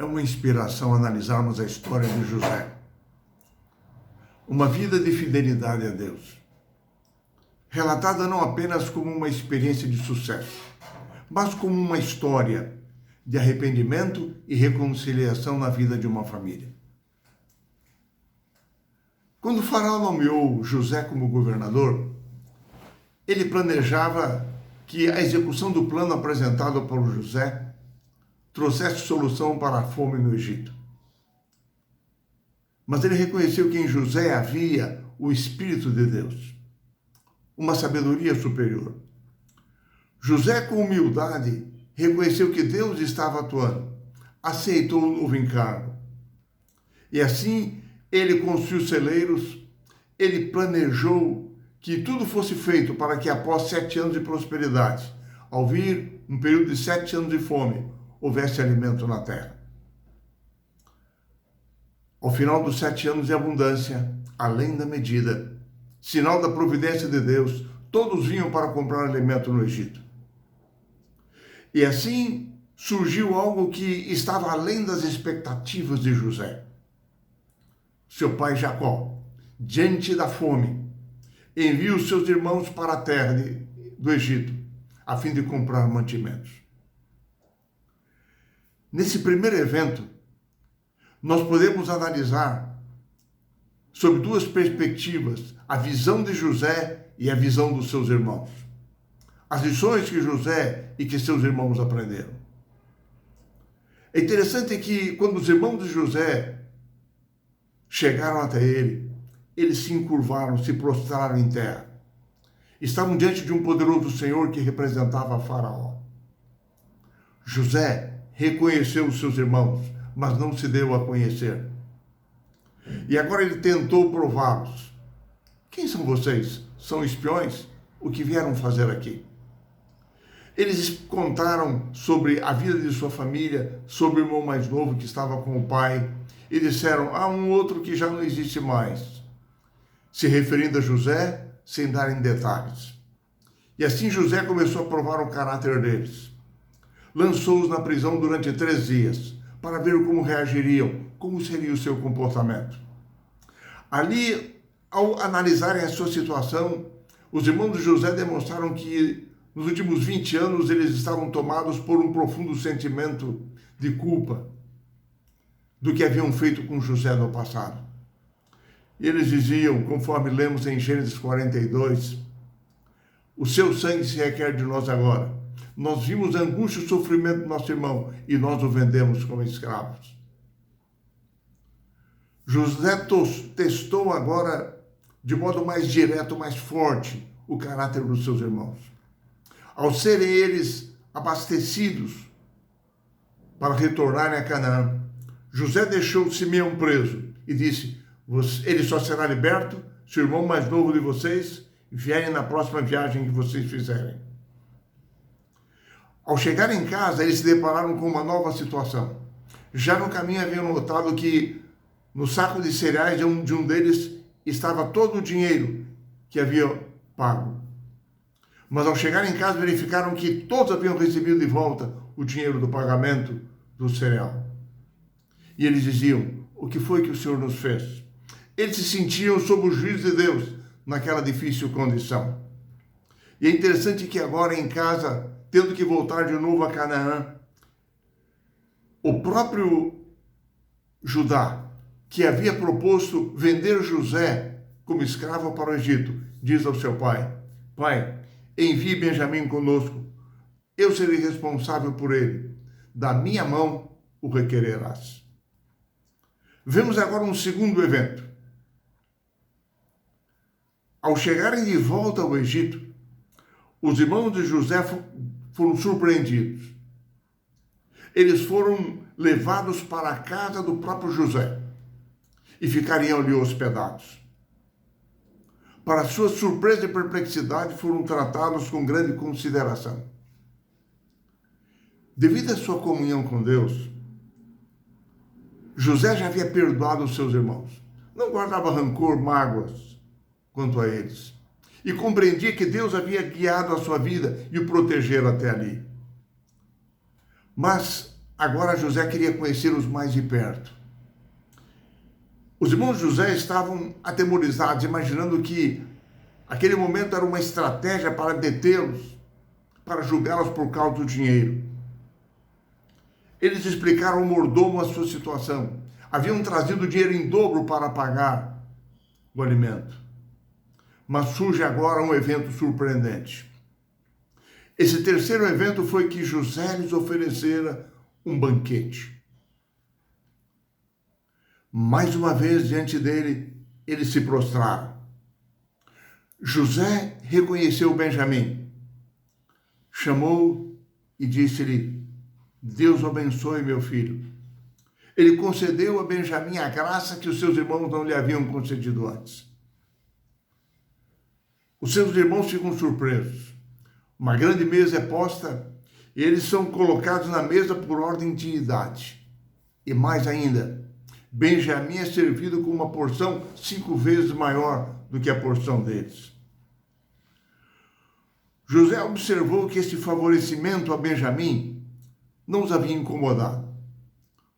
É uma inspiração analisarmos a história de José. Uma vida de fidelidade a Deus, relatada não apenas como uma experiência de sucesso, mas como uma história de arrependimento e reconciliação na vida de uma família. Quando o faraó nomeou José como governador, ele planejava que a execução do plano apresentado por José trouxesse solução para a fome no Egito. Mas ele reconheceu que em José havia o Espírito de Deus, uma sabedoria superior. José, com humildade, reconheceu que Deus estava atuando, aceitou o novo encargo. E assim, ele construiu celeiros, ele planejou que tudo fosse feito para que após 7 anos de prosperidade, ao vir um período de 7 anos de fome, houvesse alimento na terra. Ao final dos 7 anos de abundância, além da medida, sinal da providência de Deus, todos vinham para comprar alimento no Egito. E assim surgiu algo que estava além das expectativas de José. Seu pai Jacó, diante da fome, envia os seus irmãos para a terra do Egito, a fim de comprar mantimentos. Nesse primeiro evento, nós podemos analisar sob 2 perspectivas a visão de José e a visão dos seus irmãos. As lições que José e que seus irmãos aprenderam. É interessante que quando os irmãos de José chegaram até ele, eles se encurvaram, se prostraram em terra. Estavam diante de um poderoso Senhor que representava Faraó. José reconheceu os seus irmãos, mas não se deu a conhecer. E agora ele tentou prová-los. Quem são vocês? São espiões? O que vieram fazer aqui? Eles contaram sobre a vida de sua família, sobre o irmão mais novo que estava com o pai, e disseram, há um outro que já não existe mais, se referindo a José, sem darem detalhes. E assim José começou a provar o caráter deles. Lançou-os na prisão durante 3 dias, para ver como reagiriam, como seria o seu comportamento. Ali, ao analisarem a sua situação, os irmãos de José demonstraram que nos últimos 20 anos eles estavam tomados por um profundo sentimento de culpa do que haviam feito com José no passado. E eles diziam, conforme lemos em Gênesis 42, o seu sangue se requer de nós agora. Nós vimos a angústia e o sofrimento do nosso irmão e nós o vendemos como escravos. José testou agora, de modo mais direto, mais forte, o caráter dos seus irmãos. Ao serem eles abastecidos para retornarem a Canaã, José deixou Simeão preso e disse, ele só será liberto se o irmão mais novo de vocês vierem na próxima viagem que vocês fizerem. Ao chegar em casa, eles se depararam com uma nova situação. Já no caminho haviam notado que no saco de cereais de um deles estava todo o dinheiro que havia pago. Mas ao chegar em casa, verificaram que todos haviam recebido de volta o dinheiro do pagamento do cereal. E eles diziam, o que foi que o Senhor nos fez? Eles se sentiam sob o juízo de Deus naquela difícil condição. E é interessante que agora em casa, tendo que voltar de novo a Canaã, o próprio Judá, que havia proposto vender José como escravo para o Egito, diz ao seu pai, pai, envie Benjamim conosco, eu serei responsável por ele, da minha mão o requererás. Vemos agora um segundo evento. Ao chegarem de volta ao Egito, os irmãos de José foram surpreendidos. Eles foram levados para a casa do próprio José e ficariam ali hospedados. Para sua surpresa e perplexidade, foram tratados com grande consideração. Devido à sua comunhão com Deus, José já havia perdoado os seus irmãos. Não guardava rancor, mágoas quanto a eles. E compreendia que Deus havia guiado a sua vida e o protegeram até ali. Mas Agora José queria conhecê-los mais de perto. Os irmãos de José estavam atemorizados, imaginando que aquele momento era uma estratégia para detê-los, para julgá-los por causa do dinheiro. Eles explicaram ao mordomo a sua situação. Haviam trazido dinheiro em dobro para pagar o alimento. Mas surge agora um evento surpreendente. Esse terceiro evento foi que José lhes oferecera um banquete. Mais uma vez, diante dele, eles se prostraram. José reconheceu Benjamim, chamou e disse-lhe: Deus o abençoe, meu filho. Ele concedeu a Benjamim a graça que os seus irmãos não lhe haviam concedido antes. Os seus irmãos ficam surpresos. Uma grande mesa é posta e eles são colocados na mesa por ordem de idade. E mais ainda, Benjamim é servido com uma porção 5 vezes maior do que a porção deles. José observou que esse favorecimento a Benjamim não os havia incomodado,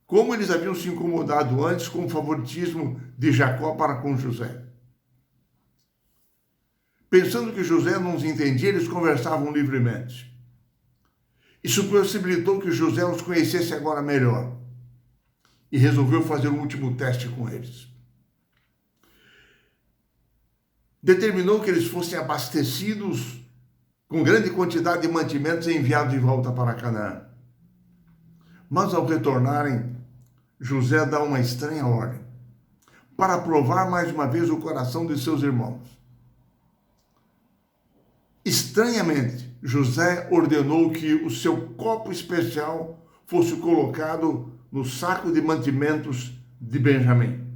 como eles haviam se incomodado antes com o favoritismo de Jacó para com José. Pensando que José não os entendia, eles conversavam livremente. Isso possibilitou que José os conhecesse agora melhor e resolveu fazer um último teste com eles. Determinou que eles fossem abastecidos com grande quantidade de mantimentos e enviados de volta para Canaã. Mas ao retornarem, José dá uma estranha ordem para provar mais uma vez o coração de seus irmãos. Estranhamente, José ordenou que o seu copo especial fosse colocado no saco de mantimentos de Benjamim.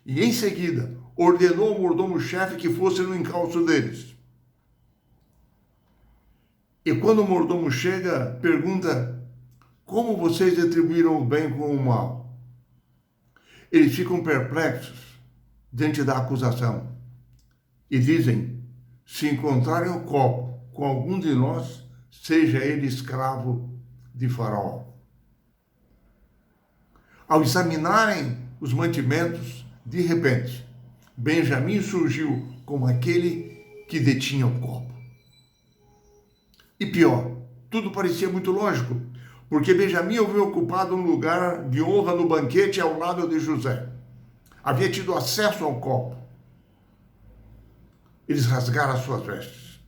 E em seguida, ordenou ao mordomo-chefe que fosse no encalço deles. E quando o mordomo chega, pergunta: como vocês retribuíram o bem com o mal? Eles ficam perplexos diante da acusação e dizem: se encontrarem o copo com algum de nós, seja ele escravo de Faraó. Ao examinarem os mantimentos, de repente, Benjamim surgiu como aquele que detinha o copo. E pior, tudo parecia muito lógico, porque Benjamim havia ocupado um lugar de honra no banquete ao lado de José. Havia tido acesso ao copo. Eles rasgaram as suas vestes.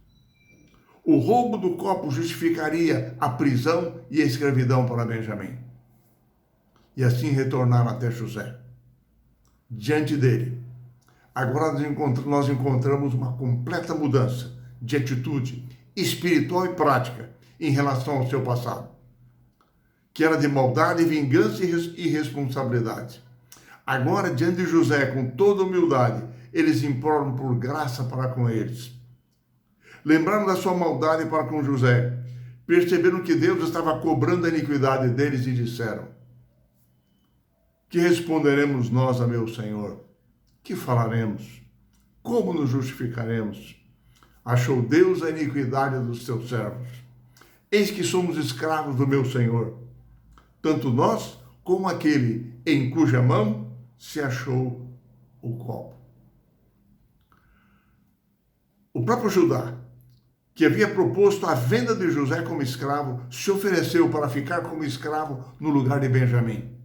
O roubo do copo justificaria a prisão e a escravidão para Benjamim. E assim retornaram até José. Diante dele, agora nós encontramos uma completa mudança de atitude espiritual e prática em relação ao seu passado, que era de maldade, vingança e responsabilidade. Agora, diante de José, com toda humildade, eles imploram por graça para com eles. Lembraram da sua maldade para com José, perceberam que Deus estava cobrando a iniquidade deles e disseram: que responderemos nós a meu Senhor? Que falaremos? Como nos justificaremos? Achou Deus a iniquidade dos seus servos. Eis que somos escravos do meu Senhor, tanto nós como aquele em cuja mão se achou o copo. O próprio Judá, que havia proposto a venda de José como escravo, se ofereceu para ficar como escravo no lugar de Benjamim.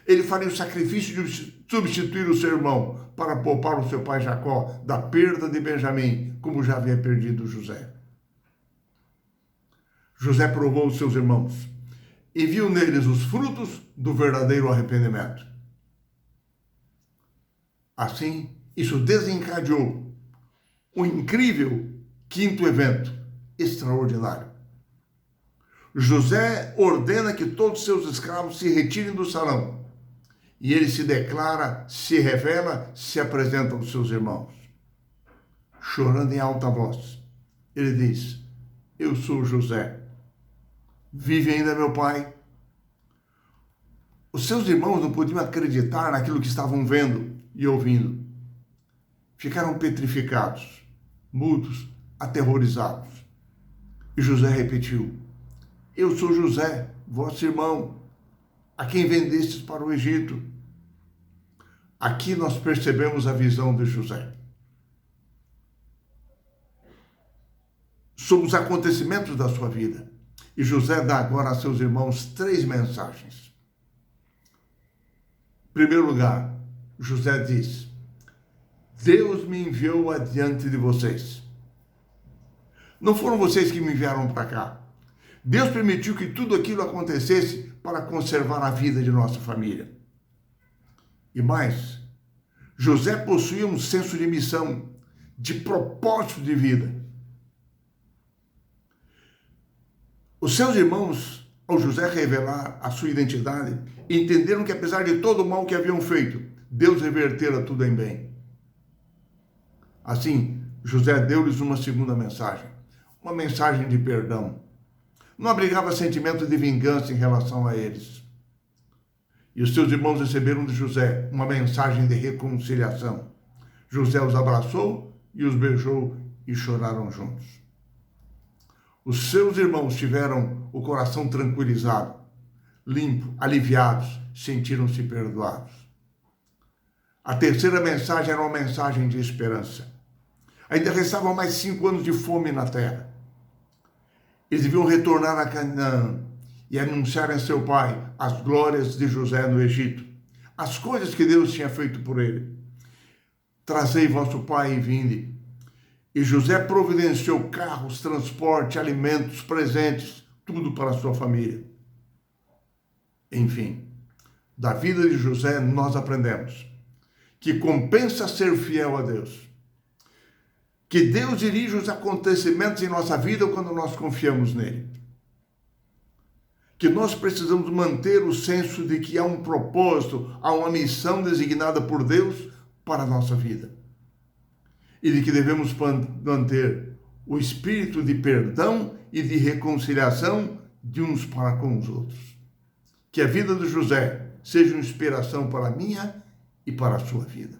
Ele faria o sacrifício de substituir o seu irmão para poupar o seu pai Jacó da perda de Benjamim, como já havia perdido José. José provou os seus irmãos e viu neles os frutos do verdadeiro arrependimento. Assim, isso desencadeou um incrível quinto evento extraordinário. José ordena que todos seus escravos se retirem do salão. E ele se declara, se revela, se apresenta aos seus irmãos. Chorando em alta voz, ele diz: eu sou José. Vive ainda meu pai? Os seus irmãos não podiam acreditar naquilo que estavam vendo e ouvindo. Ficaram petrificados, mudos, aterrorizados. E José repetiu: eu sou José, vosso irmão, a quem vendestes para o Egito. Aqui nós percebemos a visão de José sobre os acontecimentos da sua vida. E José dá agora a seus irmãos 3 mensagens. Em primeiro lugar, José diz: Deus me enviou adiante de vocês. Não foram vocês que me enviaram para cá. Deus permitiu que tudo aquilo acontecesse para conservar a vida de nossa família. E mais, José possuía um senso de missão, de propósito de vida. Os seus irmãos, ao José revelar a sua identidade, entenderam que apesar de todo o mal que haviam feito, Deus revertera tudo em bem. Assim, José deu-lhes uma segunda mensagem, uma mensagem de perdão. Não abrigava sentimento de vingança em relação a eles. E os seus irmãos receberam de José uma mensagem de reconciliação. José os abraçou e os beijou e choraram juntos. Os seus irmãos tiveram o coração tranquilizado, limpo, aliviados, sentiram-se perdoados. A terceira mensagem era uma mensagem de esperança. Ainda restavam mais 5 anos de fome na terra. Eles deviam retornar a Canaã e anunciar a seu pai as glórias de José no Egito, as coisas que Deus tinha feito por ele. Trazei vosso pai e vinde. E José providenciou carros, transporte, alimentos, presentes, tudo para a sua família. Enfim, da vida de José nós aprendemos que compensa ser fiel a Deus, que Deus dirige os acontecimentos em nossa vida quando nós confiamos nele, que nós precisamos manter o senso de que há um propósito, há uma missão designada por Deus para a nossa vida, e de que devemos manter o espírito de perdão e de reconciliação de uns para com os outros. Que a vida de José seja uma inspiração para a minha e para a sua vida.